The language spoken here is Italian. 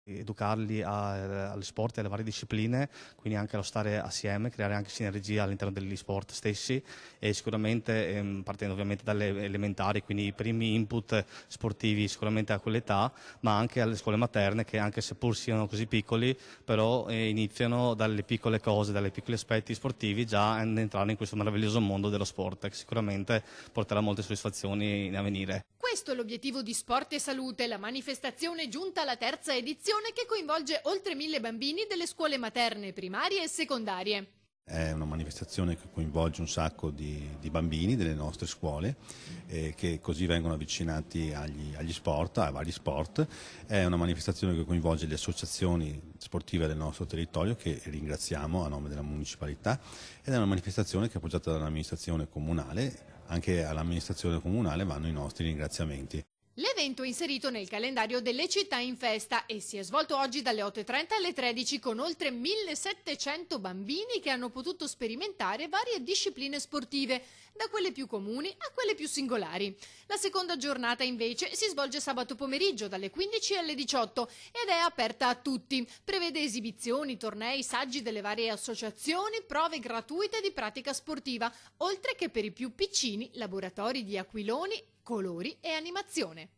educarli allo sport e alle varie discipline, quindi anche allo stare assieme, creare anche sinergia all'interno degli sport stessi e sicuramente partendo ovviamente dalle elementari, quindi i primi input sportivi sicuramente a quell'età, ma anche alle scuole materne che anche seppur siano così piccoli, però iniziano dalle piccole cose, dai piccoli aspetti sportivi già ad entrare in questo meraviglioso mondo dello sport che sicuramente porterà molte soddisfazioni in avvenire. Questo è l'obiettivo di Sport e Salute, la manifestazione giunta alla terza edizione che coinvolge oltre 1000 bambini delle scuole materne, primarie e secondarie. È una manifestazione che coinvolge un sacco di bambini delle nostre scuole che così vengono avvicinati agli sport, ai vari sport. È una manifestazione che coinvolge le associazioni sportive del nostro territorio che ringraziamo a nome della municipalità ed è una manifestazione che è appoggiata dall'amministrazione comunale. Anche all'amministrazione comunale vanno i nostri ringraziamenti. L'evento è inserito nel calendario delle città in festa e si è svolto oggi dalle 8:30 alle 13 con oltre 1700 bambini che hanno potuto sperimentare varie discipline sportive, da quelle più comuni a quelle più singolari. La seconda giornata invece si svolge sabato pomeriggio dalle 15 alle 18 ed è aperta a tutti. Prevede esibizioni, tornei, saggi delle varie associazioni, prove gratuite di pratica sportiva, oltre che per i più piccini laboratori di aquiloni, colori e animazione.